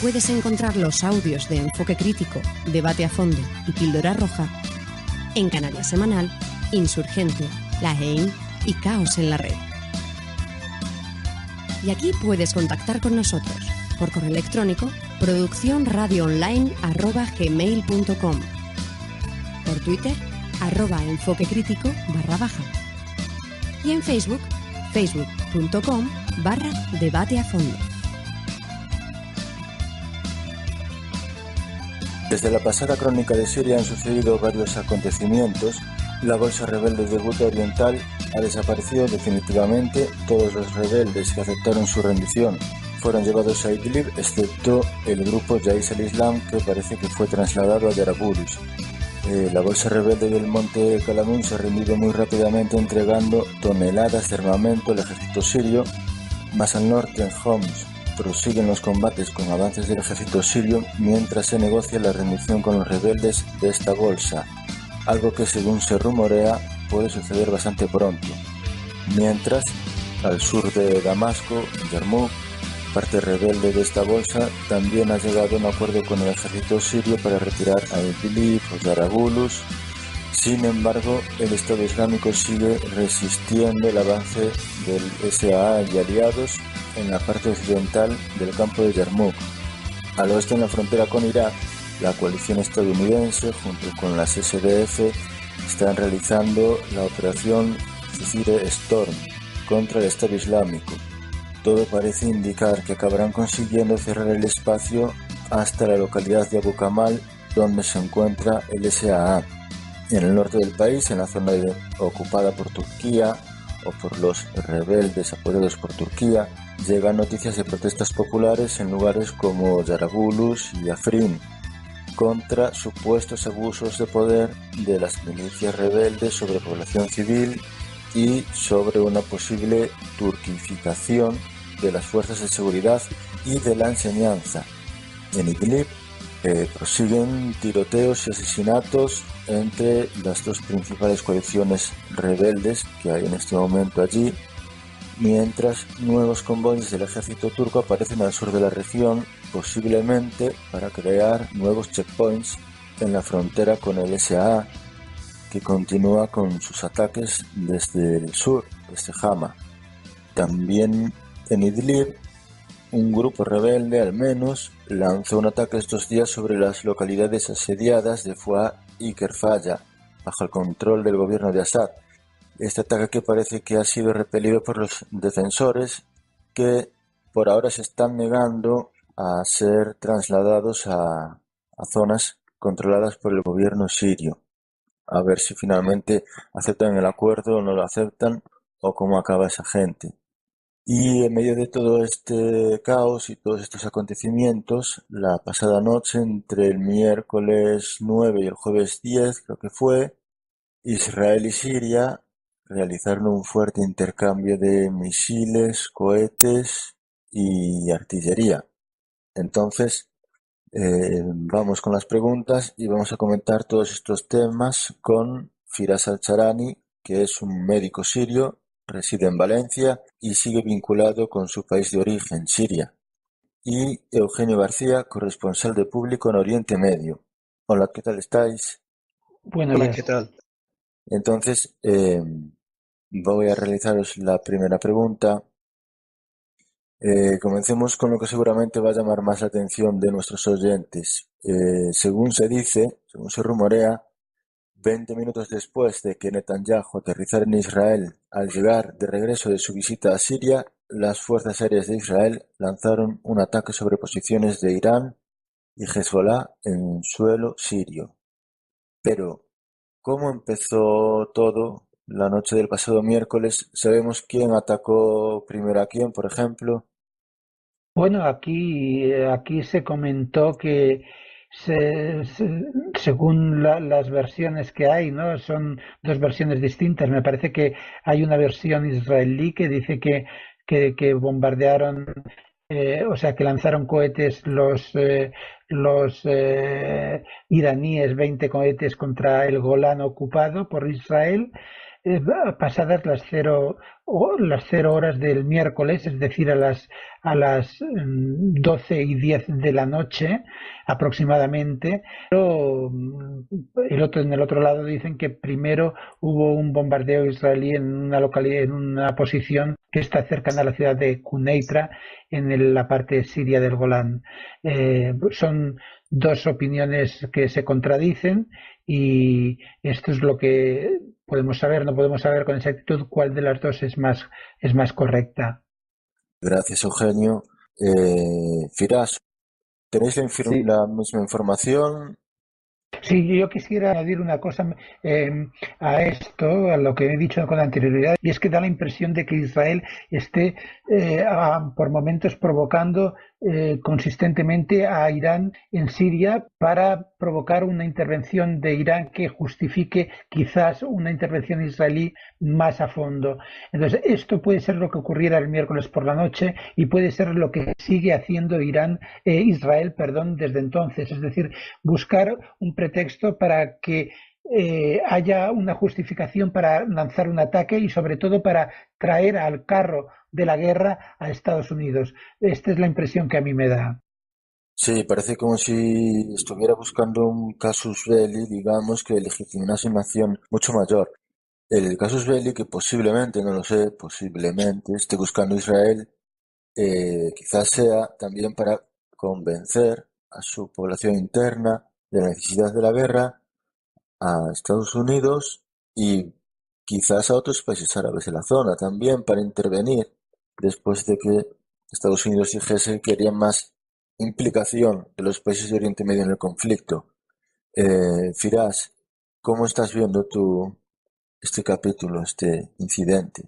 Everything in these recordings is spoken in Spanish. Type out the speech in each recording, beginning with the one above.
puedes encontrar los audios de Enfoque Crítico, Debate a Fondo y Píldora Roja en Canaria Semanal, Insurgente, La Haine y Caos en la Red. Y aquí puedes contactar con nosotros por correo electrónico produccionradioonline@gmail.com, por Twitter @enfoquecrítico_, y en Facebook facebook.com/debate a fondo. Desde la pasada crónica de Siria han sucedido varios acontecimientos. La bolsa rebelde de Ghouta Oriental ha desaparecido definitivamente. Todos los rebeldes que aceptaron su rendición fueron llevados a Idlib, excepto el grupo Jaish al-Islam, que parece que fue trasladado a Yarabulus. La bolsa rebelde del monte Kalamun se ha rendido muy rápidamente, entregando toneladas de armamento al ejército sirio. Más al norte, en Homs, prosiguen los combates con avances del ejército sirio mientras se negocia la rendición con los rebeldes de esta bolsa, algo que, según se rumorea, puede suceder bastante pronto. Mientras, al sur de Damasco, Yarmouk, parte rebelde de esta bolsa, también ha llegado a un acuerdo con el ejército sirio para retirar a Idlib o Yarabulus. Sin embargo, el Estado Islámico sigue resistiendo el avance del SAA y aliados en la parte occidental del campo de Yarmouk. Al oeste, en la frontera con Irak, la coalición estadounidense, junto con las SDF, están realizando la operación Zephyr Storm contra el Estado Islámico. Todo parece indicar que acabarán consiguiendo cerrar el espacio hasta la localidad de Abu Kamal, donde se encuentra el SAA. En el norte del país, en la zona ocupada por Turquía o por los rebeldes apoyados por Turquía, llegan noticias de protestas populares en lugares como Yarabulus y Afrin contra supuestos abusos de poder de las milicias rebeldes sobre población civil y sobre una posible turquificación de las fuerzas de seguridad y de la enseñanza. En Idlib prosiguen tiroteos y asesinatos entre las dos principales coaliciones rebeldes que hay en este momento allí, mientras nuevos convoyes del ejército turco aparecen al sur de la región, posiblemente para crear nuevos checkpoints en la frontera con el SAA, que continúa con sus ataques desde el sur, desde Hama. También en Idlib, un grupo rebelde, al menos, lanzó un ataque estos días sobre las localidades asediadas de Foua y Kerfaya, bajo el control del gobierno de Assad. Este ataque, que parece que ha sido repelido por los defensores, que por ahora se están negando a ser trasladados a zonas controladas por el gobierno sirio. A ver si finalmente aceptan el acuerdo o no lo aceptan, o cómo acaba esa gente. Y en medio de todo este caos y todos estos acontecimientos, la pasada noche, entre el miércoles 9 y el jueves 10, creo que fue, Israel y Siria realizaron un fuerte intercambio de misiles, cohetes y artillería. Entonces, vamos con las preguntas y vamos a comentar todos estos temas con Firas Al-Charani, que es un médico sirio, reside en Valencia y sigue vinculado con su país de origen, Siria, y Eugenio García, corresponsal de Público en Oriente Medio. Hola, ¿qué tal estáis? Buenos días. ¿Qué tal? Entonces, voy a realizaros la primera pregunta. Comencemos con lo que seguramente va a llamar más la atención de nuestros oyentes. Según se dice, según se rumorea, 20 minutos después de que Netanyahu aterrizara en Israel, al llegar de regreso de su visita a Siria, las fuerzas aéreas de Israel lanzaron un ataque sobre posiciones de Irán y Hezbollah en suelo sirio. Pero, ¿cómo empezó todo la noche del pasado miércoles? ¿Sabemos quién atacó primero a quién, por ejemplo? Bueno, aquí se comentó que según las versiones que hay, ¿no? Son dos versiones distintas. Me parece que hay una versión israelí que dice que bombardearon, o sea, que lanzaron cohetes los iraníes, 20 cohetes contra el Golán ocupado por Israel. pasadas las 0 horas del miércoles, es decir, a las 12:10 de la noche aproximadamente. Pero en el otro lado dicen que primero hubo un bombardeo israelí en una localidad, en una posición que está cercana a la ciudad de Quneitra, en la parte siria del Golán. Son dos opiniones que se contradicen, y esto es lo que podemos saber. No podemos saber con exactitud cuál de las dos es más correcta. Gracias, Eugenio. Firas, ¿tenéis Sí, la misma información? Sí, yo quisiera añadir una cosa a esto, a lo que he dicho con anterioridad, y es que da la impresión de que Israel esté por momentos provocando consistentemente a Irán en Siria para provocar una intervención de Irán que justifique quizás una intervención israelí más a fondo. Entonces, esto puede ser lo que ocurriera el miércoles por la noche, y puede ser lo que sigue haciendo Israel, perdón, desde entonces. Es decir, buscar un pretexto para que haya una justificación para lanzar un ataque, y sobre todo para traer al carro de la guerra a Estados Unidos. Esta es la impresión que a mí me da. Sí, parece como si estuviera buscando un casus belli, digamos, que legitimase una acción mucho mayor. El casus belli que posiblemente, no lo sé, posiblemente esté buscando Israel, quizás sea también para convencer a su población interna de la necesidad de la guerra, a Estados Unidos y quizás a otros países árabes de la zona también para intervenir después de que Estados Unidos dijese que quería más implicación de los países de Oriente Medio en el conflicto. Firas, ¿cómo estás viendo tú este capítulo, este incidente?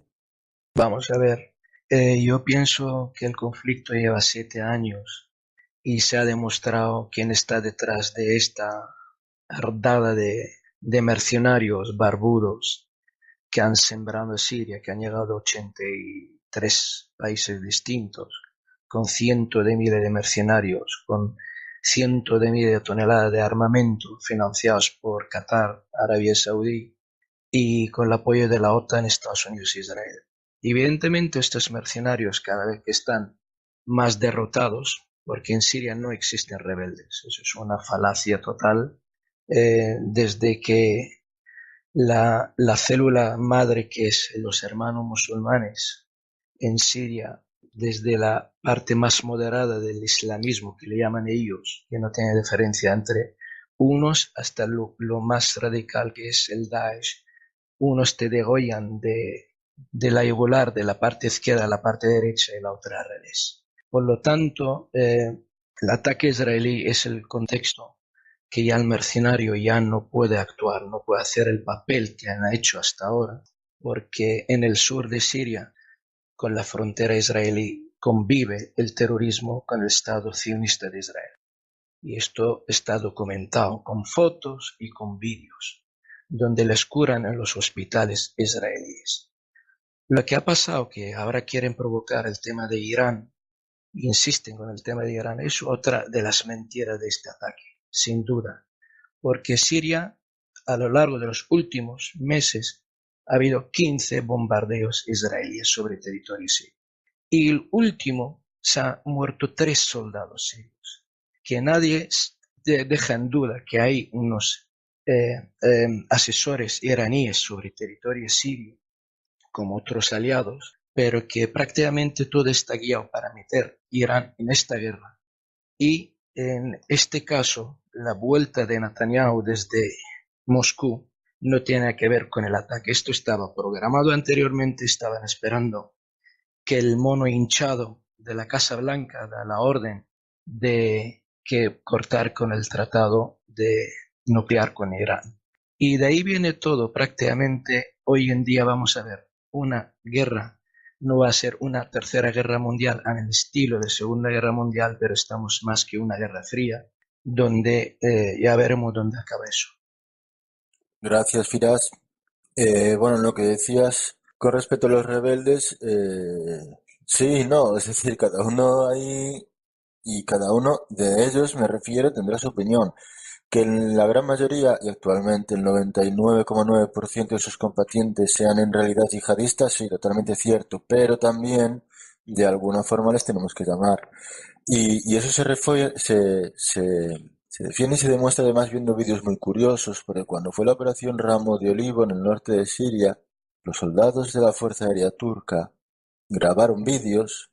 vamos a ver. Yo pienso que el conflicto lleva 7 años y se ha demostrado quién está detrás de esta hordada de mercenarios barbudos que han sembrado Siria, que han llegado a 83 países distintos, con cientos de miles de mercenarios, con cientos de miles de toneladas de armamento financiados por Qatar, Arabia Saudí, y con el apoyo de la OTAN, Estados Unidos e Israel. Evidentemente, estos mercenarios, cada vez que están más derrotados, porque en Siria no existen rebeldes, eso es una falacia total, desde que la célula madre, que es los hermanos musulmanes en Siria, desde la parte más moderada del islamismo, que le llaman ellos, que no tiene diferencia entre unos, hasta lo más radical, que es el Daesh. Unos te degollan de la yugular, de la parte izquierda a la parte derecha, y la otra al revés. Por lo tanto, el ataque israelí es el contexto que ya el mercenario ya no puede actuar, no puede hacer el papel que han hecho hasta ahora, porque en el sur de Siria, con la frontera israelí, convive el terrorismo con el Estado sionista de Israel. Y esto está documentado con fotos y con vídeos, donde les curan en los hospitales israelíes. Lo que ha pasado, que ahora quieren provocar el tema de Irán, insisten con el tema de Irán, es otra de las mentiras de este ataque, sin duda, porque Siria, a lo largo de los últimos meses, ha habido 15 bombardeos israelíes sobre territorio sirio. Y el último se han muerto 3 soldados sirios, que nadie deja en duda que hay unos asesores iraníes sobre territorio sirio, como otros aliados, pero que prácticamente todo está guiado para meter Irán en esta guerra. Y en este caso, la vuelta de Netanyahu desde Moscú no tiene que ver con el ataque. Esto estaba programado anteriormente, estaban esperando que el mono hinchado de la Casa Blanca da la orden de que cortar con el tratado de nuclear con Irán. Y de ahí viene todo. Prácticamente hoy en día vamos a ver una guerra. No va a ser una tercera guerra mundial en el estilo de Segunda Guerra Mundial, pero estamos más que una guerra fría, donde ya veremos dónde acaba eso. Gracias, Firas. Bueno, lo que decías con respecto a los rebeldes, sí, no, es decir, cada uno ahí y cada uno de ellos, me refiero, tendrá su opinión. Que en la gran mayoría, y actualmente el 99,9% de sus combatientes sean en realidad yihadistas, sí, totalmente cierto, pero también de alguna forma les tenemos que llamar. Y eso se defiende y se demuestra además viendo vídeos muy curiosos, porque cuando fue la operación Ramo de Olivo en el norte de Siria, los soldados de la Fuerza Aérea Turca grabaron vídeos,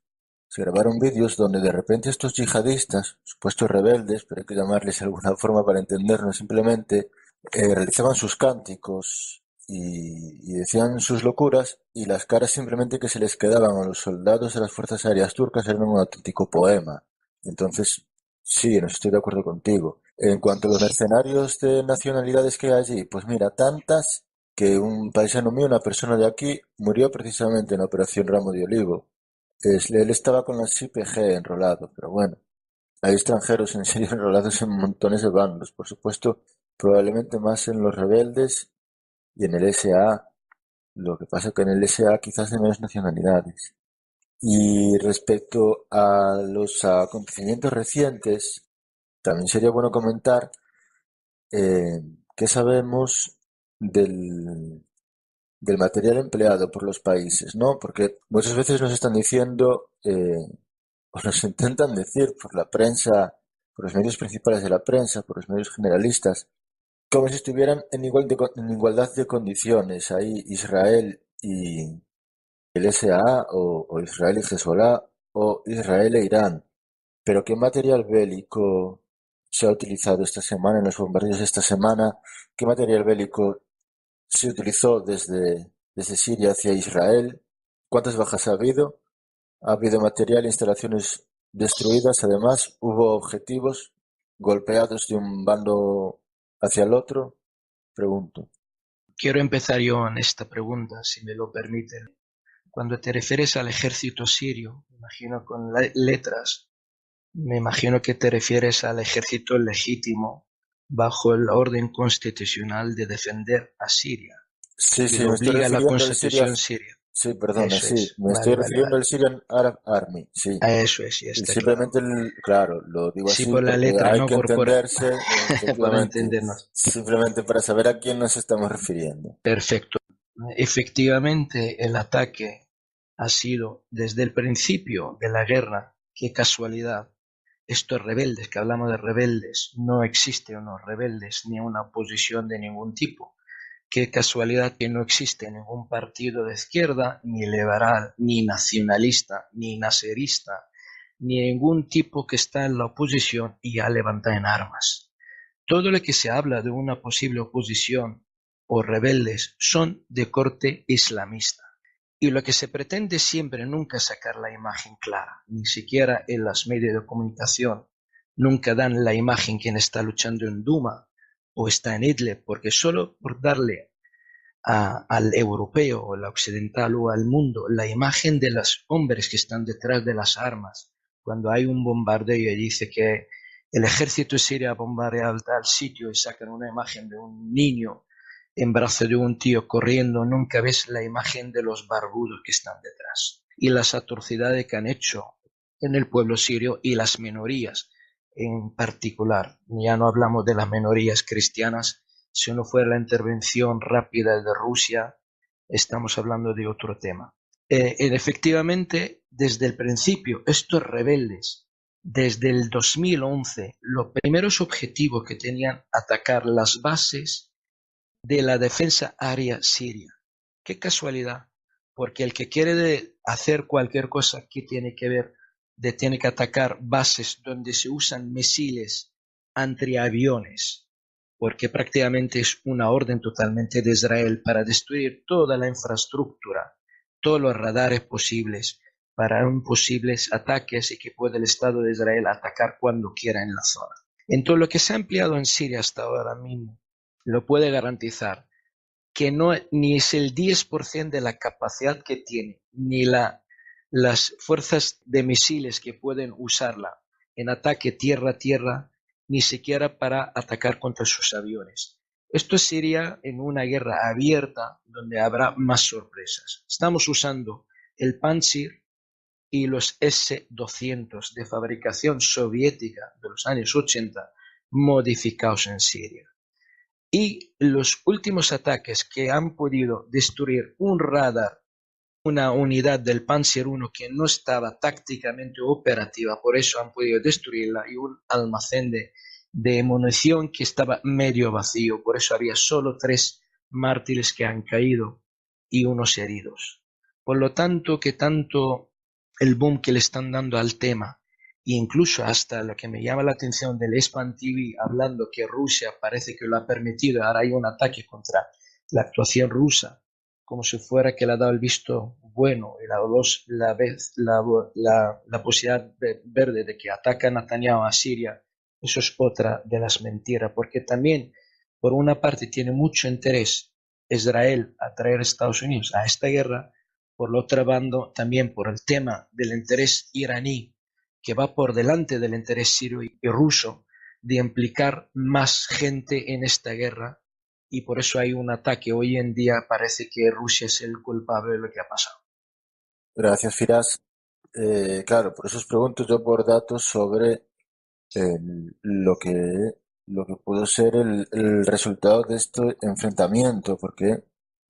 se grabaron vídeos donde de repente estos yihadistas, supuestos rebeldes, pero hay que llamarles de alguna forma para entendernos simplemente, realizaban sus cánticos y decían sus locuras y las caras simplemente que se les quedaban a los soldados de las fuerzas aéreas turcas eran un auténtico poema. Entonces, sí, no estoy de acuerdo contigo. En cuanto a los mercenarios de nacionalidades que hay allí, pues mira, tantas que un paisano mío, una persona de aquí, murió precisamente en la Operación Ramo de Olivo. Él estaba con las IPG enrolado, pero bueno, hay extranjeros en serio enrolados en montones de bandos, por supuesto, probablemente más en los rebeldes y en el SA. Lo que pasa que en el SA quizás de menos nacionalidades. Y respecto a los acontecimientos recientes, también sería bueno comentar eh, qué sabemos del, del material empleado por los países, ¿no? Porque muchas veces nos están diciendo, o nos intentan decir por la prensa, por los medios principales de la prensa, por los medios generalistas, como si estuvieran en igualdad de condiciones ahí Israel y el SA o Israel y Hezbollah o Israel e Irán. Pero ¿qué material bélico se ha utilizado esta semana en los bombardeos de esta semana? ¿Qué material bélico se utilizó desde Siria hacia Israel? ¿Cuántas bajas ha habido? Ha habido material e instalaciones destruidas. Además, hubo objetivos golpeados de un bando hacia el otro. Pregunto. Quiero empezar yo en esta pregunta, si me lo permiten. Cuando te refieres al ejército sirio, me imagino con letras, me imagino que te refieres al ejército legítimo bajo el orden constitucional de defender a Siria, Sí, que sí, lo me estoy obliga la refiriendo al Siria. constitución siria. Sí, perdona, Eso sí, es, me estoy vale, vale, refiriendo vale. al Syrian Arab Army, sí. A eso es, ya Y está claro. simplemente, claro, lo digo Sí, así por la porque letra, hay no que entenderse, por efectivamente, entendernos. simplemente para saber a quién nos estamos refiriendo. Perfecto. Efectivamente, el ataque ha sido desde el principio de la guerra. Qué casualidad. Estos rebeldes, que hablamos de rebeldes, no existen unos rebeldes ni una oposición de ningún tipo. Qué casualidad que no existe ningún partido de izquierda, ni liberal, ni nacionalista, ni nacerista, ni ningún tipo que está en la oposición y ya levanta en armas. Todo lo que se habla de una posible oposición o rebeldes son de corte islamista. Y lo que se pretende siempre nunca sacar la imagen clara, ni siquiera en los medios de comunicación, nunca dan la imagen quien está luchando en Duma o está en Idlib, porque solo por darle al europeo o al occidental o al mundo la imagen de los hombres que están detrás de las armas, cuando hay un bombardeo y dice que el ejército sirio ha bombardeado tal sitio y sacan una imagen de un niño en brazos de un tío corriendo, nunca ves la imagen de los barbudos que están detrás y las atrocidades que han hecho en el pueblo sirio y las minorías en particular. Ya no hablamos de las minorías cristianas, si no fuera la intervención rápida de Rusia, estamos hablando de otro tema. Efectivamente, desde el principio, estos rebeldes, desde el 2011, los primeros objetivos que tenían atacar las bases de la defensa aérea siria. Qué casualidad, porque el que quiere hacer cualquier cosa que tiene que ver, tiene que atacar bases donde se usan misiles antiaviones, porque prácticamente es una orden totalmente de Israel para destruir toda la infraestructura, todos los radares posibles para un posibles ataques y que pueda el Estado de Israel atacar cuando quiera en la zona. Entonces, lo que se ha empleado en Siria hasta ahora mismo lo puede garantizar que no ni es el 10% de la capacidad que tiene, ni las fuerzas de misiles que pueden usarla en ataque tierra-tierra, ni siquiera para atacar contra sus aviones. Esto sería en una guerra abierta donde habrá más sorpresas. Estamos usando el Pantsir y los S-200 de fabricación soviética de los años 80 modificados en Siria. Y los últimos ataques que han podido destruir un radar, una unidad del Panzer I que no estaba tácticamente operativa, por eso han podido destruirla, y un almacén de munición que estaba medio vacío, por eso había solo 3 mártires que han caído y unos heridos. Por lo tanto, que tanto el boom que le están dando al tema, e incluso hasta lo que me llama la atención del Span TV, hablando que Rusia parece que lo ha permitido, ahora hay un ataque contra la actuación rusa, como si fuera que le ha dado el visto bueno y la posibilidad verde de que ataca a Netanyahu a Siria. Eso es otra de las mentiras, porque también, por una parte, tiene mucho interés Israel a traer a Estados Unidos a esta guerra, por la otra banda, también por el tema del interés iraní, que va por delante del interés sirio y ruso, de implicar más gente en esta guerra, y por eso hay un ataque. Hoy en día parece que Rusia es el culpable de lo que ha pasado. Gracias, Firas. Claro, por eso os pregunto yo por datos sobre lo que pudo ser el resultado de este enfrentamiento, porque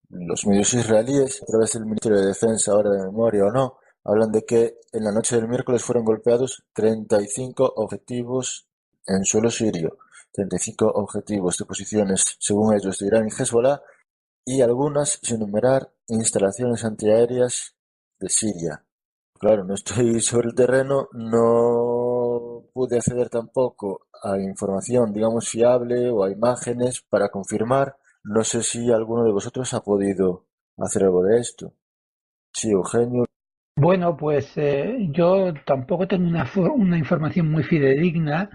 los medios israelíes, a través del Ministerio de Defensa, ahora de memoria o no, hablan de que en la noche del miércoles fueron golpeados 35 objetivos en suelo sirio, 35 objetivos de posiciones, según ellos, de Irán y Hezbollah, y algunas, sin enumerar, instalaciones antiaéreas de Siria. Claro, no estoy sobre el terreno, no pude acceder tampoco a información, digamos, fiable o a imágenes para confirmar. No sé si alguno de vosotros ha podido hacer algo de esto. Sí, Eugenio. Bueno, pues yo tampoco tengo una información muy fidedigna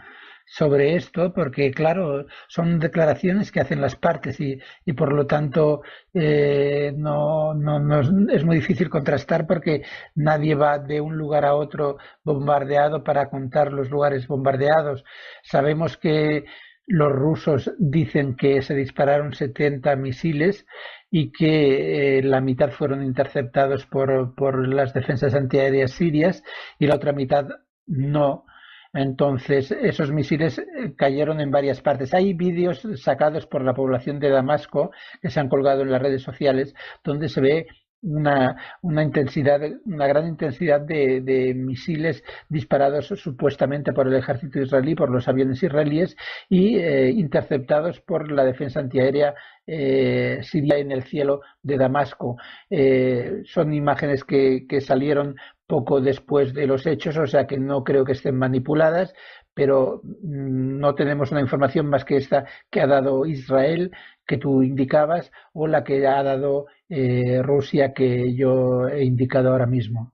sobre esto, porque claro, son declaraciones que hacen las partes y por lo tanto es muy difícil contrastar porque nadie va de un lugar a otro bombardeado para contar los lugares bombardeados. Sabemos que los rusos dicen que se dispararon 70 misiles y que la mitad fueron interceptados por las defensas antiaéreas sirias y la otra mitad no. Entonces, esos misiles cayeron en varias partes. Hay vídeos sacados por la población de Damasco que se han colgado en las redes sociales donde se ve una gran intensidad de misiles disparados supuestamente por el ejército israelí, por los aviones israelíes y interceptados por la defensa antiaérea siria en el cielo de Damasco. Son imágenes que salieron poco después de los hechos, o sea que no creo que estén manipuladas, pero no tenemos una información más que esta que ha dado Israel, que tú indicabas, o la que ha dado Rusia, que yo he indicado ahora mismo.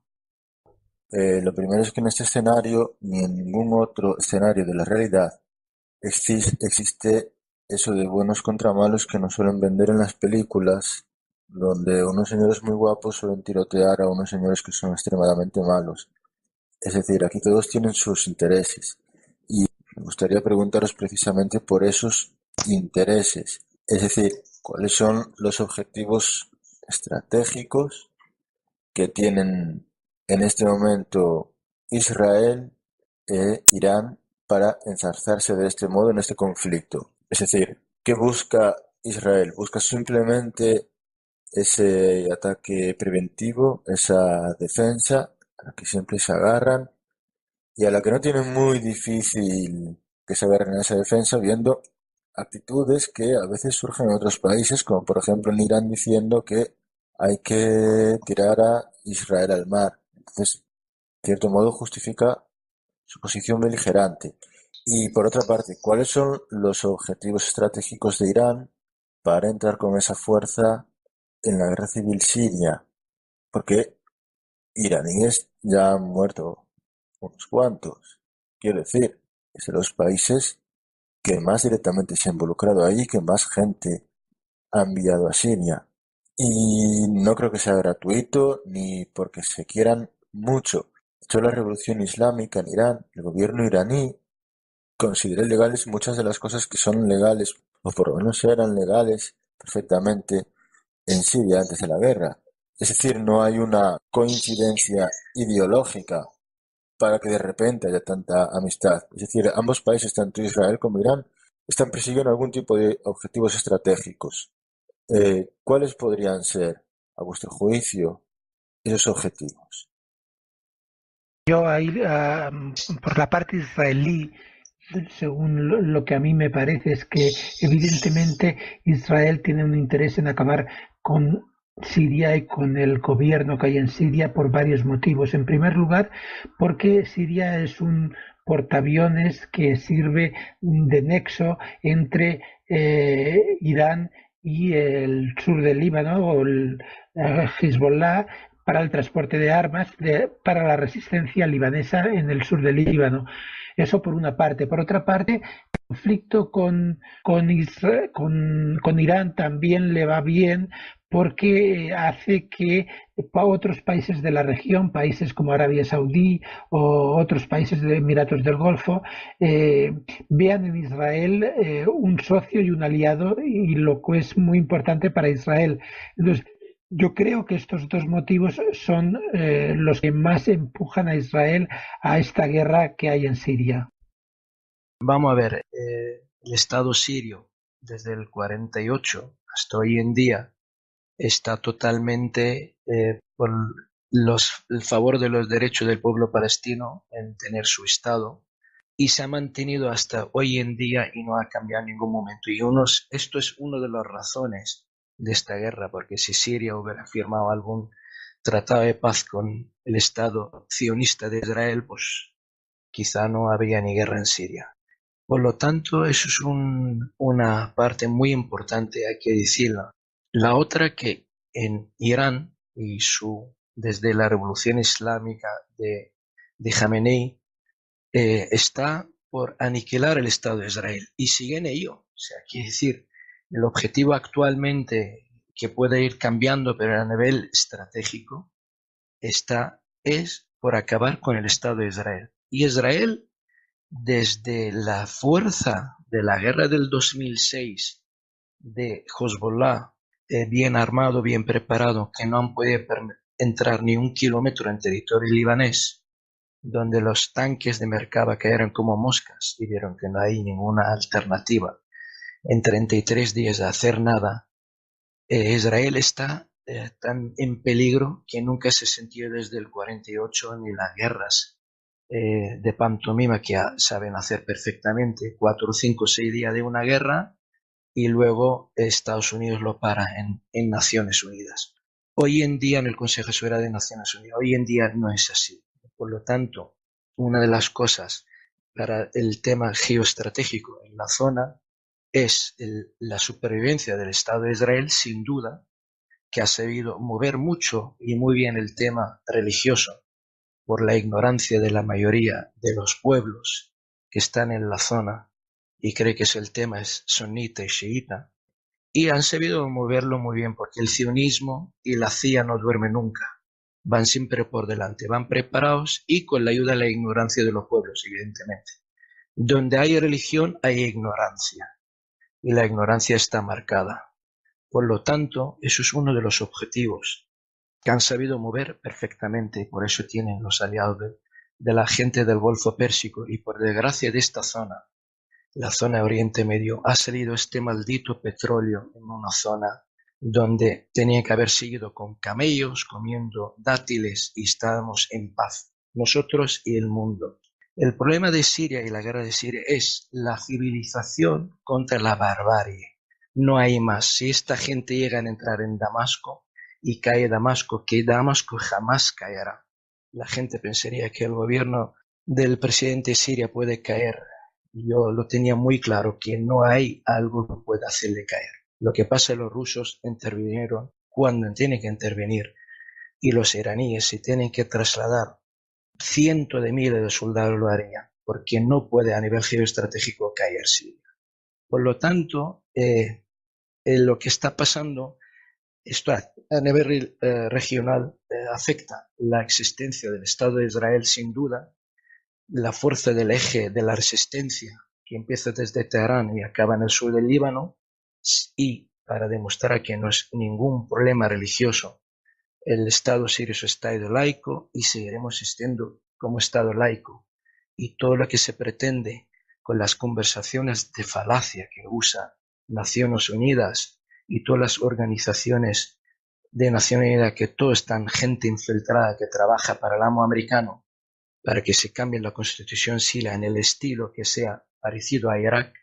Lo primero es que en este escenario, ni en ningún otro escenario de la realidad, existe eso de buenos contra malos que nos suelen vender en las películas, donde unos señores muy guapos suelen tirotear a unos señores que son extremadamente malos. Es decir, aquí todos tienen sus intereses. Y me gustaría preguntaros precisamente por esos intereses. Es decir, ¿cuáles son los objetivos estratégicos que tienen en este momento Israel e Irán para enzarzarse de este modo en este conflicto? Es decir, ¿qué busca Israel? ¿Busca simplemente ese ataque preventivo, esa defensa a la que siempre se agarran y a la que no tienen muy difícil que se agarren a esa defensa, viendo actitudes que a veces surgen en otros países, como por ejemplo en Irán diciendo que hay que tirar a Israel al mar? Entonces, de cierto modo justifica su posición beligerante. Y por otra parte, ¿cuáles son los objetivos estratégicos de Irán para entrar con esa fuerza en la guerra civil siria? Porque iraníes ya han muerto unos cuantos. Quiero decir, es de los países que más directamente se ha involucrado ahí, que más gente ha enviado a Siria. Y no creo que sea gratuito ni porque se quieran mucho. De hecho, la revolución islámica en Irán, el gobierno iraní, considera ilegales muchas de las cosas que son legales, o por lo menos eran legales perfectamente en Siria antes de la guerra. Es decir, no hay una coincidencia ideológica para que de repente haya tanta amistad? Es decir, ambos países, tanto Israel como Irán, están persiguiendo algún tipo de objetivos estratégicos. ¿Cuáles podrían ser, a vuestro juicio, esos objetivos? Yo ahí, por la parte israelí, según lo que a mí me parece, es que evidentemente Israel tiene un interés en acabar con Siria y con el gobierno que hay en Siria por varios motivos. En primer lugar, porque Siria es un portaaviones que sirve de nexo entre Irán y el sur del Líbano o el Hezbollah para el transporte de armas para la resistencia libanesa en el sur del Líbano. Eso por una parte. Por otra parte, el conflicto con Irán también le va bien porque hace que otros países de la región, países como Arabia Saudí o otros países de Emiratos del Golfo, vean en Israel un socio y un aliado, y lo que es muy importante para Israel. Entonces, yo creo que estos dos motivos son los que más empujan a Israel a esta guerra que hay en Siria. Vamos a ver, el Estado sirio desde el 48 hasta hoy en día está totalmente por el favor de los derechos del pueblo palestino en tener su Estado, y se ha mantenido hasta hoy en día y no ha cambiado en ningún momento. Esto es una de las razones de esta guerra, porque si Siria hubiera firmado algún tratado de paz con el Estado sionista de Israel, pues quizá no habría ni guerra en Siria. Por lo tanto, eso es una parte muy importante, hay que decirlo. La otra, que en Irán desde la revolución islámica de Jamenei, está por aniquilar el Estado de Israel y sigue en ello. O sea, quiere decir, el objetivo actualmente, que puede ir cambiando, pero a nivel estratégico, es por acabar con el Estado de Israel. Y Israel, desde la fuerza de la guerra del 2006 de Hezbollah, bien armado, bien preparado, que no han podido entrar ni un kilómetro en territorio libanés, donde los tanques de Merkava cayeron como moscas y vieron que no hay ninguna alternativa en 33 días de hacer nada. Israel está tan en peligro que nunca se sintió desde el 48 ni las guerras de pantomima que saben hacer perfectamente, 4, 5, 6 días de una guerra y luego Estados Unidos lo para en Naciones Unidas. Hoy en día, en el Consejo de Seguridad de Naciones Unidas, hoy en día no es así. Por lo tanto, una de las cosas para el tema geoestratégico en la zona es la supervivencia del Estado de Israel, sin duda, que ha sabido mover mucho y muy bien el tema religioso por la ignorancia de la mayoría de los pueblos que están en la zona y cree que el tema es sunita y chiita, y han sabido moverlo muy bien porque el sionismo y la CIA no duermen nunca, van siempre por delante, van preparados y con la ayuda de la ignorancia de los pueblos, evidentemente. Donde hay religión hay ignorancia y la ignorancia está marcada. Por lo tanto, eso es uno de los objetivos que han sabido mover perfectamente, y por eso tienen los aliados de la gente del Golfo Pérsico. Y por desgracia de esta zona, la zona de Oriente Medio, ha salido este maldito petróleo en una zona donde tenía que haber seguido con camellos, comiendo dátiles, y estábamos en paz, nosotros y el mundo. El problema de Siria y la guerra de Siria es la civilización contra la barbarie. No hay más. Si esta gente llega a entrar en Damasco y cae Damasco, que Damasco jamás caerá. La gente pensaría que el gobierno del presidente de Siria puede caer. Yo lo tenía muy claro, que no hay algo que pueda hacerle caer. Lo que pasa es que los rusos intervinieron cuando tienen que intervenir, y los iraníes, si tienen que trasladar cientos de miles de soldados, lo harían, porque no puede a nivel geoestratégico caer Siria. Por lo tanto, lo que está pasando, esto a nivel regional afecta la existencia del Estado de Israel, sin duda, la fuerza del eje de la resistencia, que empieza desde Teherán y acaba en el sur del Líbano, y para demostrar que no es ningún problema religioso, el Estado sirio es Estado laico y seguiremos existiendo como Estado laico, y todo lo que se pretende con las conversaciones de falacia que usa Naciones Unidas y todas las organizaciones de Naciones Unidas, que todo están gente infiltrada que trabaja para el amo americano, para que se cambie la constitución siria en el estilo que sea parecido a Irak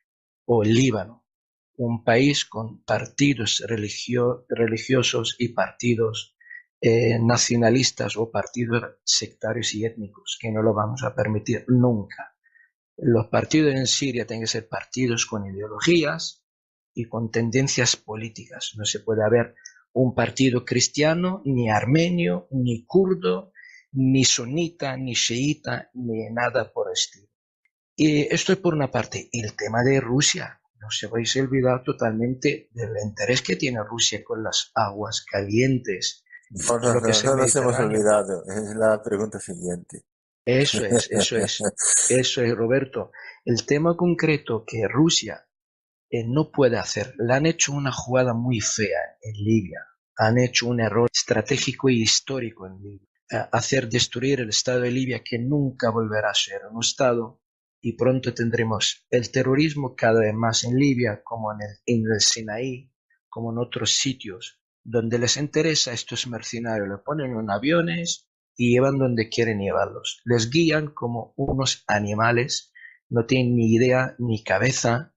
o el Líbano, un país con partidos religiosos y partidos nacionalistas o partidos sectarios y étnicos, que no lo vamos a permitir nunca. Los partidos en Siria tienen que ser partidos con ideologías y con tendencias políticas. No se puede haber un partido cristiano, ni armenio, ni kurdo, ni sunita, ni chiita, ni nada por el estilo. Y esto es por una parte. Y el tema de Rusia, no se vais a olvidar totalmente del interés que tiene Rusia con las aguas calientes. No, no, no nos hemos olvidado. Es la pregunta siguiente. Eso es, Roberto. El tema concreto que Rusia no puede hacer, le han hecho una jugada muy fea en Libia, han hecho un error estratégico y histórico en Libia, hacer destruir el Estado de Libia, que nunca volverá a ser un Estado, y pronto tendremos el terrorismo cada vez más en Libia, como en el Sinaí, como en otros sitios, donde les interesa a estos mercenarios, le ponen en aviones y llevan donde quieren llevarlos. Les guían como unos animales, no tienen ni idea ni cabeza,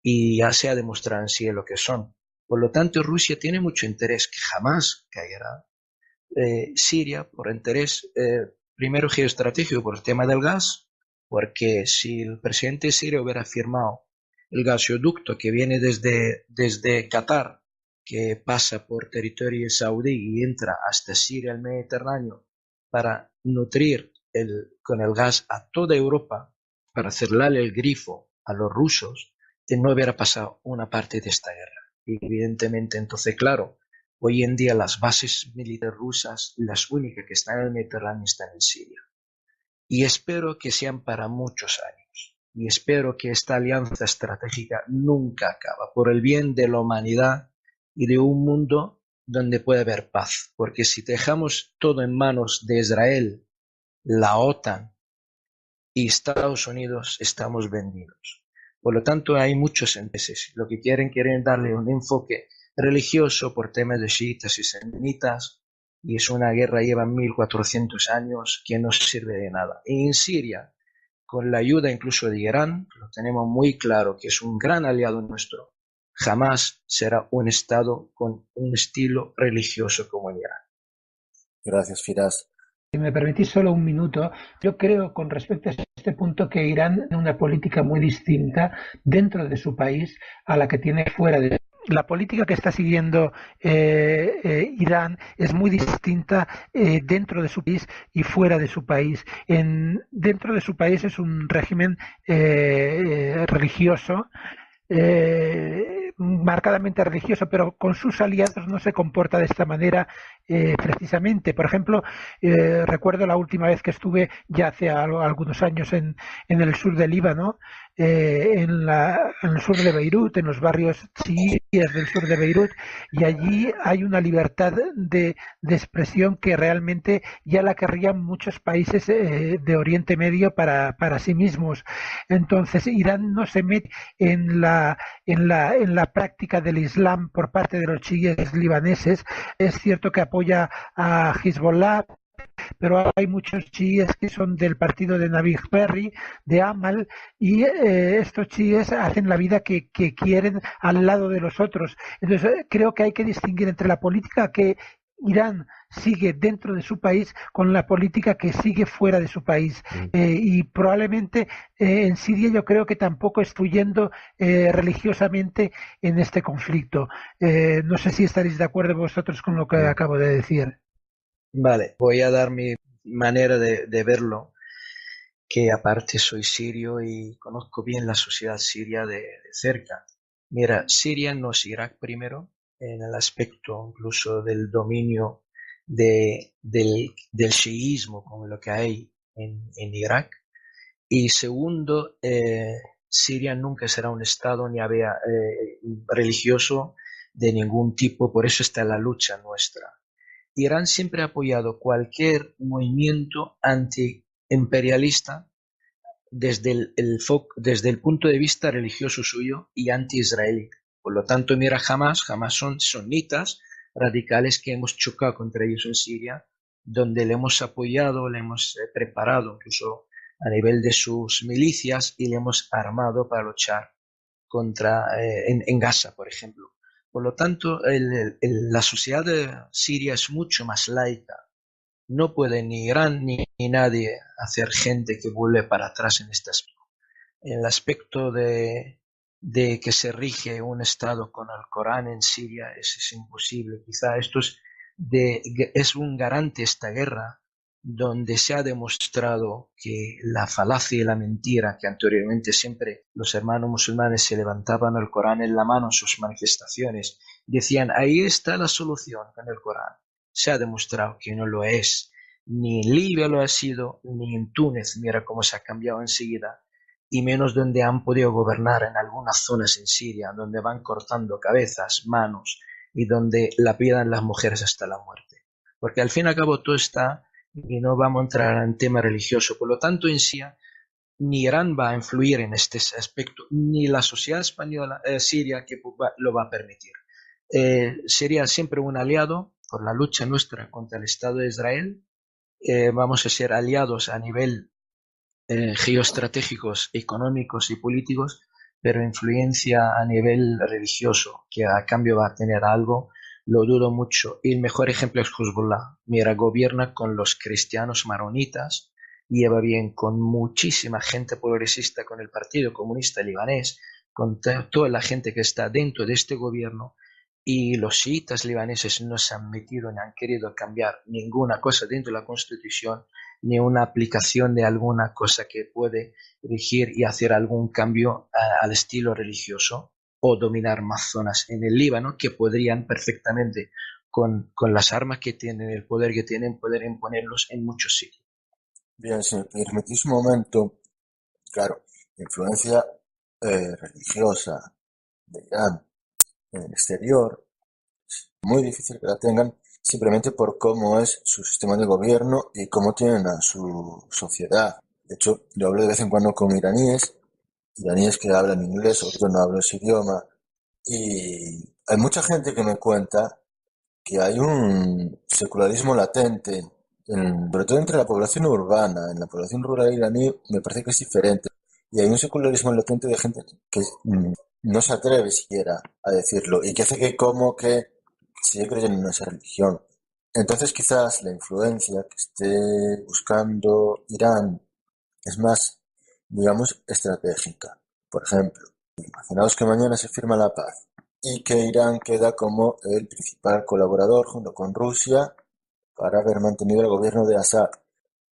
y ya se ha demostrado en sí lo que son. Por lo tanto, Rusia tiene mucho interés, que jamás caerá. Siria, por interés, primero geoestratégico, por el tema del gas, porque si el presidente de Siria hubiera firmado el gasoducto que viene desde Qatar, que pasa por territorio saudí y entra hasta Siria, el Mediterráneo, para nutrir con el gas a toda Europa, para cerrarle el grifo a los rusos, no hubiera pasado una parte de esta guerra. Y evidentemente, entonces, claro, hoy en día las bases militares rusas, las únicas que están en el Mediterráneo, están en Siria. Y espero que sean para muchos años. Y espero que esta alianza estratégica nunca acabe, por el bien de la humanidad y de un mundo donde puede haber paz. Porque si dejamos todo en manos de Israel, la OTAN y Estados Unidos, estamos vendidos. Por lo tanto, hay muchos intereses. Lo que quieren darle un enfoque religioso por temas de chiitas y sunitas, y es una guerra que lleva 1400 años que no sirve de nada. Y en Siria, con la ayuda incluso de Irán, lo tenemos muy claro, que es un gran aliado nuestro, jamás será un Estado con un estilo religioso como en Irán. Gracias, Firas. Si me permitís solo un minuto, yo creo con respecto a este punto que Irán tiene una política muy distinta dentro de su país a la que tiene fuera de la política que está siguiendo Irán es muy distinta dentro de su país y fuera de su país. Dentro de su país es un régimen religioso, marcadamente religioso, pero con sus aliados no se comporta de esta manera precisamente. Por ejemplo, recuerdo la última vez que estuve, ya hace algunos años, en el sur del Líbano, en el sur de Beirut, en los barrios chiíes del sur de Beirut, y allí hay una libertad de expresión que realmente ya la querrían muchos países de Oriente Medio para sí mismos. Entonces, Irán no se mete en la práctica del Islam por parte de los chiíes libaneses. Es cierto que apoya a Hezbollah, pero hay muchos chiíes que son del partido de Nabih Berri, de Amal, y estos chiíes hacen la vida que quieren al lado de los otros. Entonces, creo que hay que distinguir entre la política que Irán sigue dentro de su país con la política que sigue fuera de su país. Y probablemente en Siria yo creo que tampoco estoy yendo religiosamente en este conflicto. No sé si estaréis de acuerdo vosotros con lo que acabo de decir. Vale, voy a dar mi manera de verlo, que aparte soy sirio y conozco bien la sociedad siria de cerca. Mira, Siria no es Irak primero, en el aspecto incluso del dominio del chiismo, como lo que hay en Irak. Y segundo, Siria nunca será un estado ni había religioso de ningún tipo, por eso está la lucha nuestra. Irán siempre ha apoyado cualquier movimiento imperialista desde desde el punto de vista religioso suyo y anti-israelí. Por lo tanto, mira, Hamas son sunitas radicales que hemos chocado contra ellos en Siria, donde le hemos apoyado, le hemos preparado incluso a nivel de sus milicias y le hemos armado para luchar en Gaza, por ejemplo. Por lo tanto, la sociedad de Siria es mucho más laica. No puede ni Irán ni nadie hacer gente que vuelve para atrás en este aspecto. En el aspecto de que se rige un Estado con el Corán en Siria es imposible. Quizá esto es un garante esta guerra, donde se ha demostrado que la falacia y la mentira, que anteriormente siempre los hermanos musulmanes se levantaban el Corán en la mano en sus manifestaciones, decían, ahí está la solución con el Corán. Se ha demostrado que no lo es. Ni en Libia lo ha sido, ni en Túnez, mira cómo se ha cambiado enseguida, y menos donde han podido gobernar en algunas zonas en Siria, donde van cortando cabezas, manos, y donde lapidan las mujeres hasta la muerte. Porque al fin y al cabo todo está, y no vamos a entrar en tema religioso, por lo tanto en Siria, ni Irán va a influir en este aspecto, ni la sociedad española, siria que lo va a permitir. Sería siempre un aliado por la lucha nuestra contra el Estado de Israel. Vamos a ser aliados a nivel geoestratégicos, económicos y políticos, pero influencia a nivel religioso, que a cambio va a tener algo, lo dudo mucho. Y el mejor ejemplo es Hezbollah. Mira, gobierna con los cristianos maronitas, lleva bien con muchísima gente progresista, con el Partido Comunista Libanés, con toda la gente que está dentro de este gobierno, y los chiitas libaneses no se han metido ni han querido cambiar ninguna cosa dentro de la Constitución, ni una aplicación de alguna cosa que puede dirigir y hacer algún cambio al estilo religioso o dominar más zonas en el Líbano, que podrían perfectamente, con las armas que tienen, el poder que tienen, poder imponerlos en muchos sitios. Bien, si me permitís un momento, claro, la influencia religiosa de Irán en el exterior, es muy difícil que la tengan simplemente por cómo es su sistema de gobierno y cómo tienen a su sociedad. De hecho, yo hablo de vez en cuando con iraníes que hablan inglés, o yo no hablo ese idioma, y hay mucha gente que me cuenta que hay un secularismo latente, sobre todo entre la población urbana. En la población rural iraní me parece que es diferente. Y hay un secularismo latente de gente que no se atreve siquiera a decirlo y que hace que como que sigue creyendo en esa religión. Entonces quizás la influencia que esté buscando Irán es más, digamos, estratégica. Por ejemplo, imaginaos que mañana se firma la paz y que Irán queda como el principal colaborador junto con Rusia para haber mantenido el gobierno de Assad.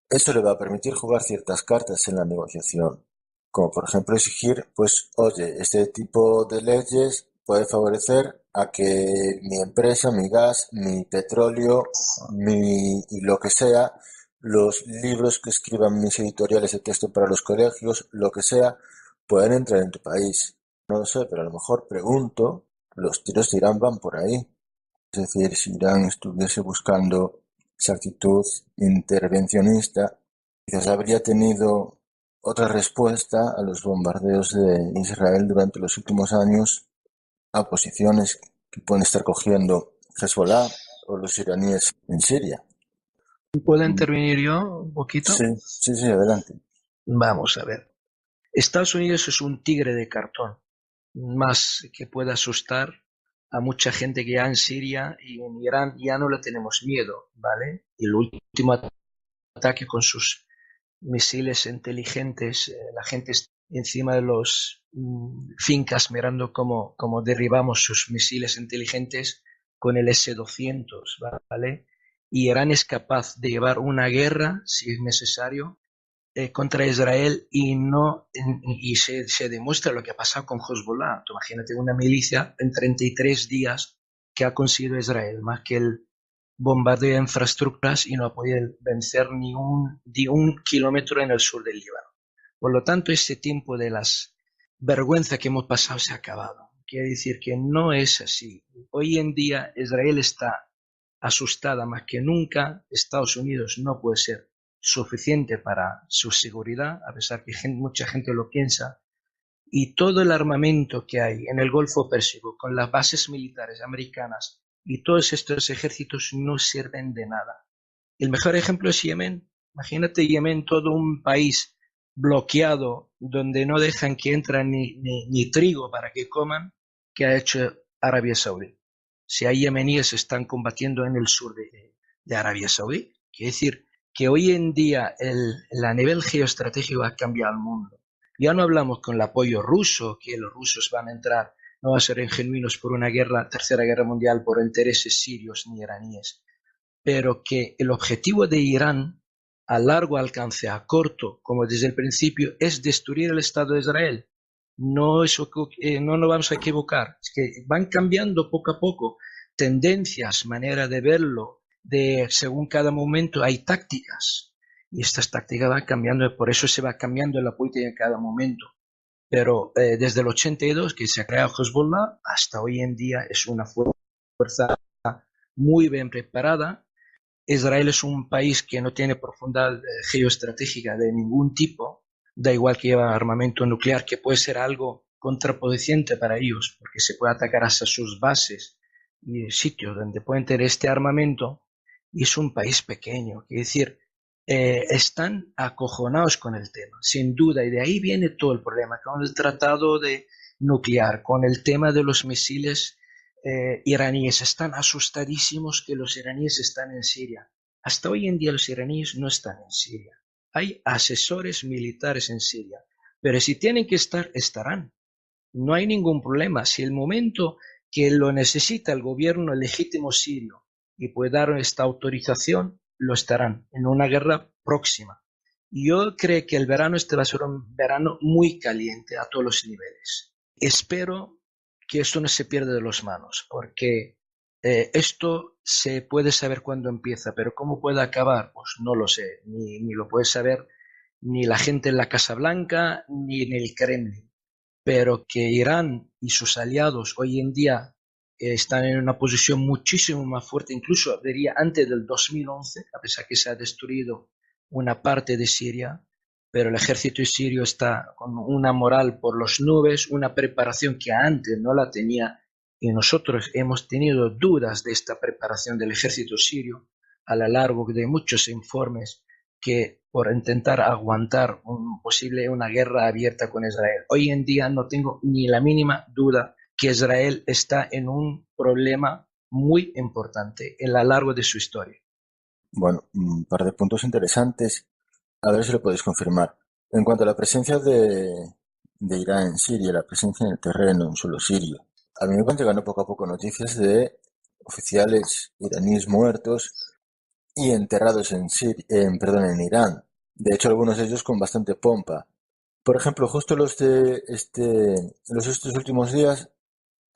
Eso le va a permitir jugar ciertas cartas en la negociación, como por ejemplo exigir, pues, oye, este tipo de leyes puede favorecer a que mi empresa, mi gas, mi petróleo, y lo que sea, los libros que escriban mis editoriales de texto para los colegios, lo que sea, pueden entrar en tu país. No lo sé, pero a lo mejor pregunto, los tiros de Irán van por ahí. Es decir, si Irán estuviese buscando esa actitud intervencionista, quizás habría tenido otra respuesta a los bombardeos de Israel durante los últimos años, a posiciones que pueden estar cogiendo Hezbollah o los iraníes en Siria. ¿Puedo intervenir yo un poquito? Sí, adelante. Vamos a ver. Estados Unidos es un tigre de cartón, más que puede asustar a mucha gente que ya en Siria y en Irán ya no le tenemos miedo, ¿vale? Y el último ataque con sus misiles inteligentes, la gente está encima de los fincas mirando cómo derribamos sus misiles inteligentes con el S-200, ¿vale? Y Irán es capaz de llevar una guerra, si es necesario, contra Israel y se demuestra lo que ha pasado con Hezbollah. Tú imagínate una milicia en 33 días que ha conseguido Israel, más que el bombardeo de infraestructuras, y no ha podido vencer ni un kilómetro en el sur del Líbano. Por lo tanto, este tiempo de las vergüenzas que hemos pasado se ha acabado. Quiere decir que no es así. Hoy en día Israel está asustada más que nunca. Estados Unidos no puede ser suficiente para su seguridad, a pesar que mucha gente lo piensa, y todo el armamento que hay en el Golfo Pérsico, con las bases militares americanas y todos estos ejércitos no sirven de nada. El mejor ejemplo es Yemen. Imagínate Yemen, todo un país bloqueado, donde no dejan que entre ni trigo para que coman, que ha hecho Arabia Saudí. Si hay yemeníes están combatiendo en el sur de Arabia Saudí, quiere decir que hoy en día a nivel geoestratégico ha cambiado el mundo. Ya no hablamos con el apoyo ruso, que los rusos van a entrar, no van a ser genuinos por una tercera guerra mundial, por intereses sirios ni iraníes, pero que el objetivo de Irán a largo alcance, a corto, como desde el principio, es destruir el Estado de Israel. No nos vamos a equivocar, es que van cambiando poco a poco tendencias, manera de verlo, según cada momento hay tácticas. Y estas tácticas van cambiando, por eso se va cambiando la política en cada momento. Pero desde el 82, que se ha creado Hezbollah, hasta hoy en día es una fuerza muy bien preparada. Israel es un país que no tiene profundidad geoestratégica de ningún tipo, da igual que lleva armamento nuclear, que puede ser algo contraproducente para ellos, porque se puede atacar hasta sus bases y sitios donde pueden tener este armamento, y es un país pequeño, quiere decir, están acojonados con el tema, sin duda, y de ahí viene todo el problema, con el tratado nuclear, con el tema de los misiles iraníes. Están asustadísimos que los iraníes están en Siria. Hasta hoy en día los iraníes no están en Siria. Hay asesores militares en Siria, pero si tienen que estar, estarán. No hay ningún problema. Si el momento que lo necesita el gobierno legítimo sirio y puede dar esta autorización, lo estarán en una guerra próxima. Yo creo que el verano este va a ser un verano muy caliente a todos los niveles. Espero que esto no se pierda de las manos, porque esto se puede saber cuándo empieza, pero cómo puede acabar, pues no lo sé, ni lo puede saber ni la gente en la Casa Blanca, ni en el Kremlin. Pero que Irán y sus aliados hoy en día están en una posición muchísimo más fuerte, incluso diría antes del 2011, a pesar que se ha destruido una parte de Siria, pero el ejército sirio está con una moral por las nubes, una preparación que antes no la tenía, y nosotros hemos tenido dudas de esta preparación del ejército sirio a lo largo de muchos informes que por intentar aguantar una guerra abierta con Israel. Hoy en día no tengo ni la mínima duda que Israel está en un problema muy importante en lo largo de su historia. Bueno, un par de puntos interesantes. A ver si lo podéis confirmar. En cuanto a la presencia de Irán en Siria, la presencia en el terreno, en suelo sirio, a mí me van llegando poco a poco noticias de oficiales iraníes muertos y enterrados en Irán. De hecho, algunos de ellos con bastante pompa. Por ejemplo, justo los de estos últimos días,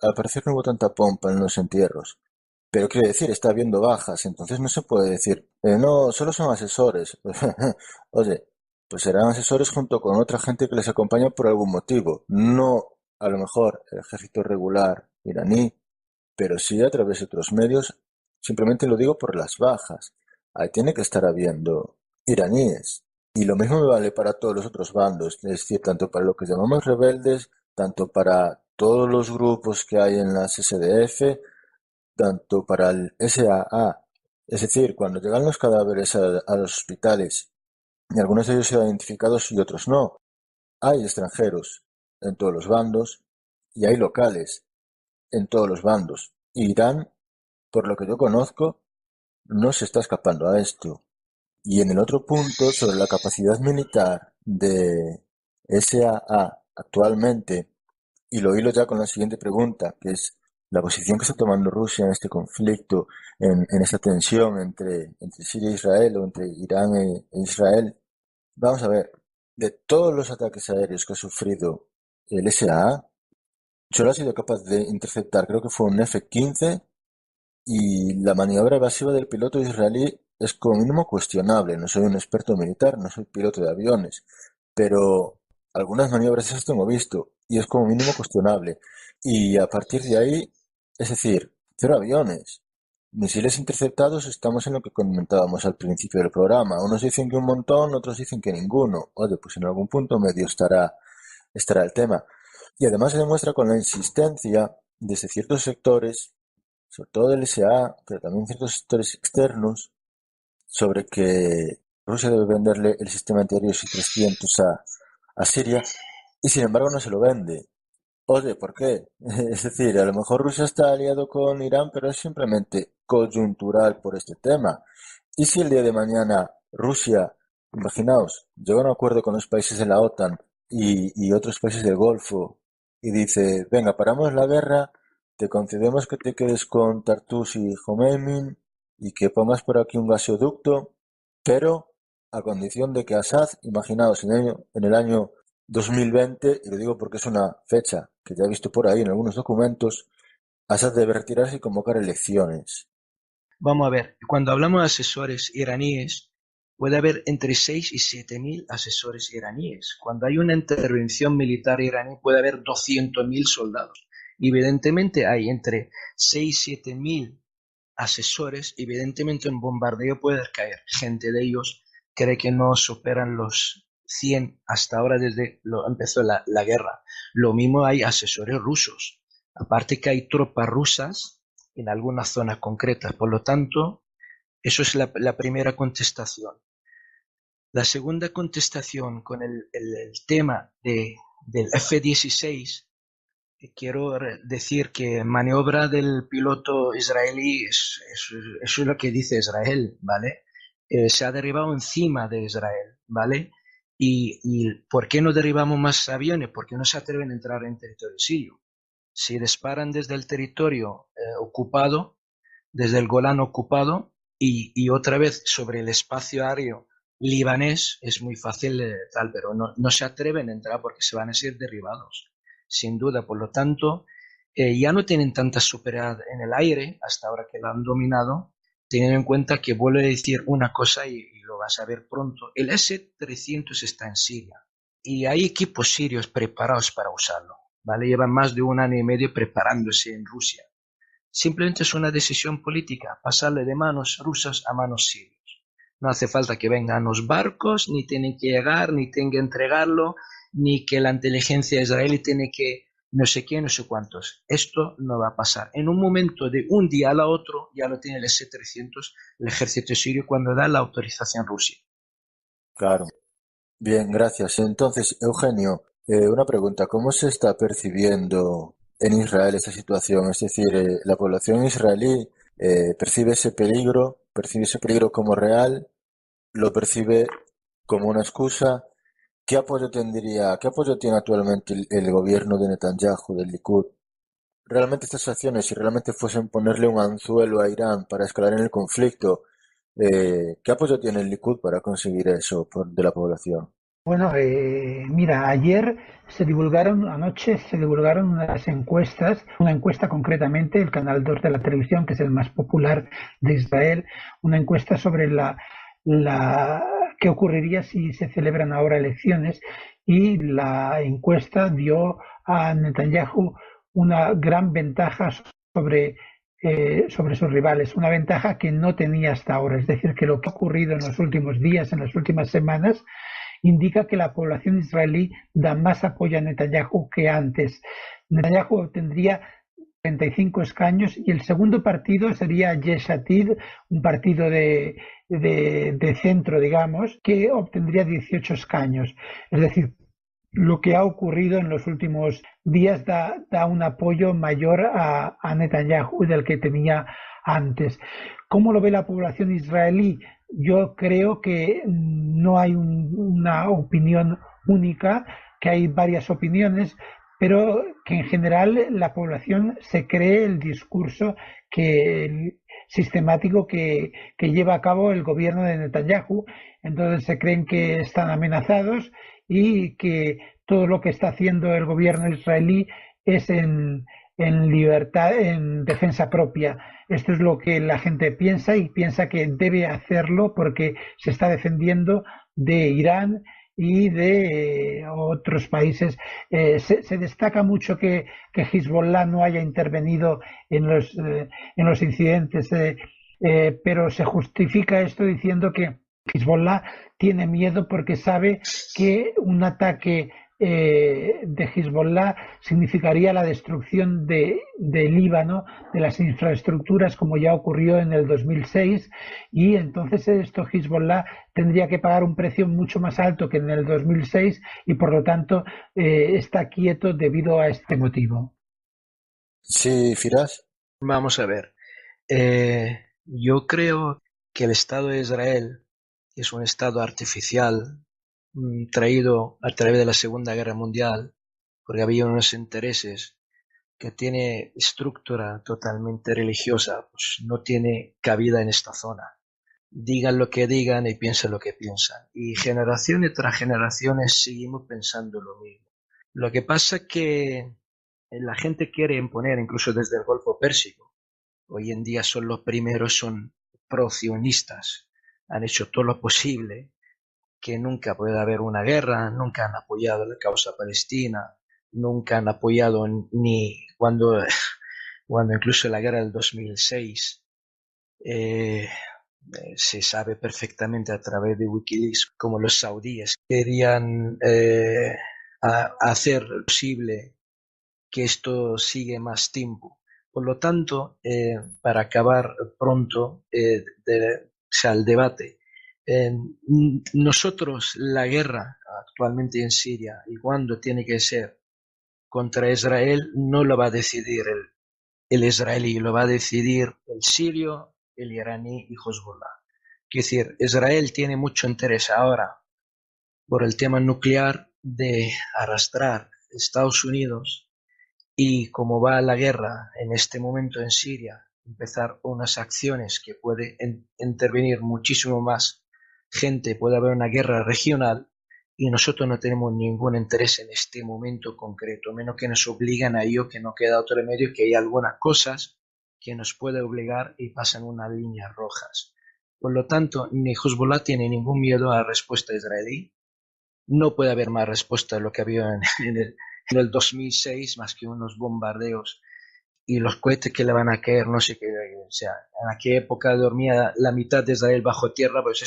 al parecer no hubo tanta pompa en los entierros. Pero quiero decir, está habiendo bajas, entonces no se puede decir, no, solo son asesores. Oye, pues serán asesores junto con otra gente que les acompaña por algún motivo. No, a lo mejor, el ejército regular iraní, pero sí a través de otros medios. Simplemente lo digo por las bajas. Ahí tiene que estar habiendo iraníes. Y lo mismo me vale para todos los otros bandos, es decir, tanto para lo que llamamos rebeldes, tanto para todos los grupos que hay en las SDF, tanto para el SAA. Es decir, cuando llegan los cadáveres a los hospitales, y algunos de ellos se han identificados y otros no, hay extranjeros en todos los bandos y hay locales en todos los bandos. Irán, por lo que yo conozco, no se está escapando a esto. Y en el otro punto, sobre la capacidad militar de SAA actualmente, y lo hilo ya con la siguiente pregunta, que es la posición que está tomando Rusia en este conflicto, en esta tensión entre Siria e Israel o entre Irán e Israel. Vamos a ver, de todos los ataques aéreos que ha sufrido el SAA, solo ha sido capaz de interceptar, creo que fue un F-15, y la maniobra evasiva del piloto israelí es como mínimo cuestionable. No soy un experto militar, no soy piloto de aviones, pero algunas maniobras esas tengo visto y es como mínimo cuestionable. Y a partir de ahí, es decir, 0 aviones, misiles interceptados estamos en lo que comentábamos al principio del programa. Unos dicen que un montón, otros dicen que ninguno. Oye, pues en algún punto medio estará el tema. Y además se demuestra con la insistencia desde ciertos sectores, sobre todo del SA, pero también ciertos sectores externos, sobre que Rusia debe venderle el sistema antiaéreo S-300 a Siria, y sin embargo no se lo vende. Oye, ¿por qué? Es decir, a lo mejor Rusia está aliado con Irán, pero es simplemente coyuntural por este tema. ¿Y si el día de mañana Rusia, imaginaos, llega a un acuerdo con los países de la OTAN y otros países del Golfo y dice, venga, paramos la guerra, te concedemos que te quedes con Tartus y Jomeimim y que pongas por aquí un gasoducto, pero a condición de que Assad, imaginaos, en el año 2020, y lo digo porque es una fecha que ya he visto por ahí en algunos documentos, Assad debe retirarse y convocar elecciones. Vamos a ver, cuando hablamos de asesores iraníes, puede haber entre 6 y 7 mil asesores iraníes. Cuando hay una intervención militar iraní, puede haber 200.000 soldados. Evidentemente hay entre 6 y 7 mil asesores. Evidentemente un bombardeo puede caer. Gente de ellos cree que no superan los 100 hasta ahora desde que empezó la guerra. Lo mismo hay asesores rusos. Aparte que hay tropas rusas en algunas zonas concretas. Por lo tanto, eso es la primera contestación. La segunda contestación con el tema del F-16, quiero decir que maniobra del piloto israelí, eso es lo que dice Israel, ¿vale? Se ha derribado encima de Israel, ¿vale? ¿Y por qué no derribamos más aviones? Porque no se atreven a entrar en territorio sirio. Si disparan desde el territorio ocupado, desde el Golán ocupado, y otra vez sobre el espacio aéreo libanés, es muy fácil tal, pero no se atreven a entrar porque se van a ser derribados, sin duda. Por lo tanto, ya no tienen tanta superioridad en el aire, hasta ahora que lo han dominado, teniendo en cuenta que vuelvo a decir una cosa y lo vas a ver pronto. El S-300 está en Siria y hay equipos sirios preparados para usarlo, ¿vale? Llevan más de 1 año y medio preparándose en Rusia. Simplemente es una decisión política, pasarle de manos rusas a manos sirias. No hace falta que vengan los barcos, ni tienen que llegar, ni tienen que entregarlo, ni que la inteligencia israelí tiene que no sé qué, no sé cuántos. Esto no va a pasar. En un momento de un día al otro, ya lo tiene el S-300, el ejército sirio, cuando da la autorización Rusia. Claro. Bien, gracias. Entonces, Eugenio, una pregunta. ¿Cómo se está percibiendo en Israel esta situación? Es decir, ¿la población israelí percibe ese peligro como real, lo percibe como una excusa? ¿Qué apoyo tiene actualmente el gobierno de Netanyahu, del Likud? ¿Realmente estas acciones, si realmente fuesen ponerle un anzuelo a Irán para escalar en el conflicto, qué apoyo tiene el Likud para conseguir eso de la población? Bueno, mira, anoche se divulgaron unas encuestas, una encuesta concretamente, el Canal 2 de la televisión, que es el más popular de Israel, una encuesta sobre qué ocurriría si se celebran ahora elecciones, y la encuesta dio a Netanyahu una gran ventaja sobre sus rivales, una ventaja que no tenía hasta ahora. Es decir, que lo que ha ocurrido en los últimos días, en las últimas semanas, indica que la población israelí da más apoyo a Netanyahu que antes. Netanyahu obtendría 35 escaños y el segundo partido sería Yesh Atid, un partido de centro, digamos, que obtendría 18 escaños. Es decir, lo que ha ocurrido en los últimos días da un apoyo mayor a Netanyahu del que tenía antes. ¿Cómo lo ve la población israelí? Yo creo que no hay una opinión única, que hay varias opiniones, pero que en general la población se cree el discurso sistemático que lleva a cabo el gobierno de Netanyahu. Entonces se creen que están amenazados y que todo lo que está haciendo el gobierno israelí es en libertad, en defensa propia. Esto es lo que la gente piensa, y piensa que debe hacerlo porque se está defendiendo de Irán y de otros países. Se destaca mucho que Hezbollah no haya intervenido en los incidentes, pero se justifica esto diciendo que Hezbollah tiene miedo porque sabe que un ataque de Hezbollah significaría la destrucción de Líbano, de las infraestructuras, como ya ocurrió en el 2006, y entonces esto Hezbollah tendría que pagar un precio mucho más alto que en el 2006 y por lo tanto está quieto debido a este motivo. Sí, Firas. Vamos a ver. Yo creo que el Estado de Israel es un Estado artificial traído a través de la Segunda Guerra Mundial, porque había unos intereses que tiene estructura totalmente religiosa, pues no tiene cabida en esta zona. Digan lo que digan y piensen lo que piensan. Y generaciones tras generaciones seguimos pensando lo mismo. Lo que pasa es que la gente quiere imponer, incluso desde el Golfo Pérsico. Hoy en día son los primeros, son pro-sionistas. Han hecho todo lo posible que nunca pueda haber una guerra, nunca han apoyado la causa palestina, nunca han apoyado ni cuando incluso la guerra del 2006 se sabe perfectamente a través de Wikileaks cómo los saudíes querían hacer posible que esto siga más tiempo. Por lo tanto, para acabar pronto el debate, nosotros la guerra actualmente en Siria y cuando tiene que ser contra Israel no lo va a decidir el israelí, lo va a decidir el sirio, el iraní y Hezbollah. Es decir, Israel tiene mucho interés ahora por el tema nuclear de arrastrar a Estados Unidos y como va la guerra en este momento en Siria, empezar unas acciones que puede intervenir muchísimo más gente, puede haber una guerra regional y nosotros no tenemos ningún interés en este momento concreto, menos que nos obligan a ello, que no queda otro remedio, que hay algunas cosas que nos puede obligar y pasan unas líneas rojas. Por lo tanto, ni Hezbollah tiene ningún miedo a la respuesta israelí, no puede haber más respuesta de lo que había en el 2006, más que unos bombardeos y los cohetes que le van a caer, no sé qué, o sea, en aquella época dormía la mitad de Israel bajo tierra, pues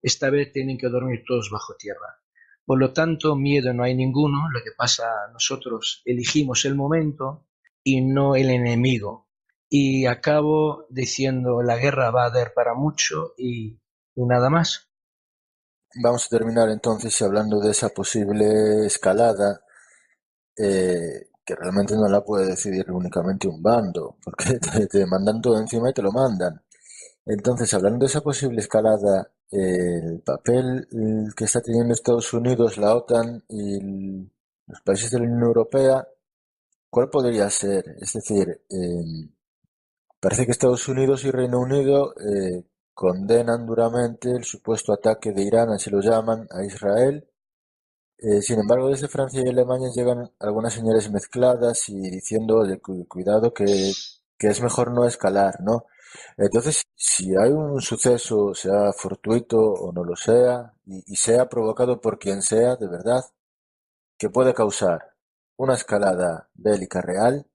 esta vez tienen que dormir todos bajo tierra. Por lo tanto, miedo no hay ninguno, lo que pasa, nosotros elegimos el momento y no el enemigo. Y acabo diciendo, la guerra va a dar para mucho y nada más. Vamos a terminar entonces hablando de esa posible escalada que realmente no la puede decidir únicamente un bando, porque te mandan todo encima y te lo mandan. Entonces, hablando de esa posible escalada, el papel que está teniendo Estados Unidos, la OTAN y los países de la Unión Europea, ¿cuál podría ser? Es decir, parece que Estados Unidos y Reino Unido condenan duramente el supuesto ataque de Irán, así lo llaman, a Israel. Sin embargo, desde Francia y Alemania llegan algunas señales mezcladas y diciendo de cuidado que es mejor no escalar, ¿no? Entonces, si hay un suceso, sea fortuito o no lo sea, y sea provocado por quien sea, de verdad, que puede causar una escalada bélica real,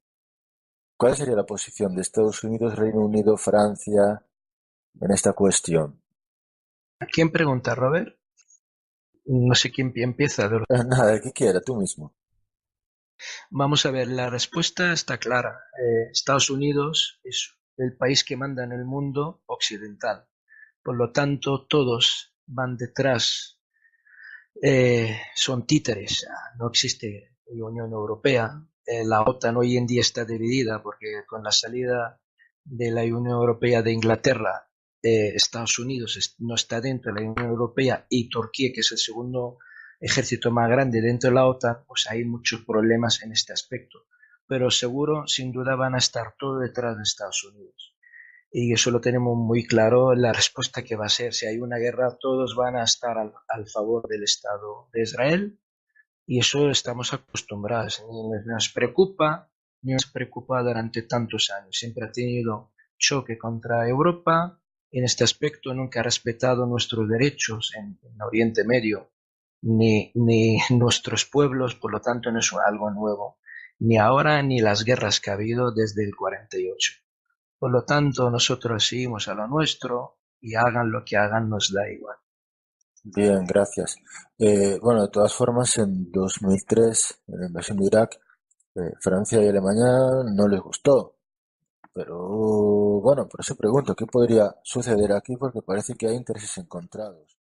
¿cuál sería la posición de Estados Unidos, Reino Unido, Francia en esta cuestión? ¿Quién pregunta, Robert? No sé quién empieza. Nada, el que quiera, tú mismo. Vamos a ver, la respuesta está clara. Estados Unidos es el país que manda en el mundo occidental. Por lo tanto, todos van detrás, son títeres. No existe Unión Europea. La OTAN hoy en día está dividida porque con la salida de la Unión Europea de Inglaterra, Estados Unidos no está dentro de la Unión Europea y Turquía, que es el segundo ejército más grande dentro de la OTAN, pues hay muchos problemas en este aspecto. Pero seguro, sin duda, van a estar todos detrás de Estados Unidos. Y eso lo tenemos muy claro, la respuesta que va a ser, si hay una guerra, todos van a estar al favor del Estado de Israel, y eso estamos acostumbrados. Ni nos preocupa, ni nos preocupa durante tantos años. Siempre ha tenido choque contra Europa, en este aspecto nunca ha respetado nuestros derechos en Oriente Medio. ni nuestros pueblos, por lo tanto no es algo nuevo, ni ahora ni las guerras que ha habido desde el 48. Por lo tanto, nosotros seguimos a lo nuestro y hagan lo que hagan, nos da igual. Bien, gracias. Bueno, de todas formas, en 2003, en la invasión de Irak, Francia y Alemania no les gustó. Pero bueno, por eso pregunto, ¿qué podría suceder aquí? Porque parece que hay intereses encontrados.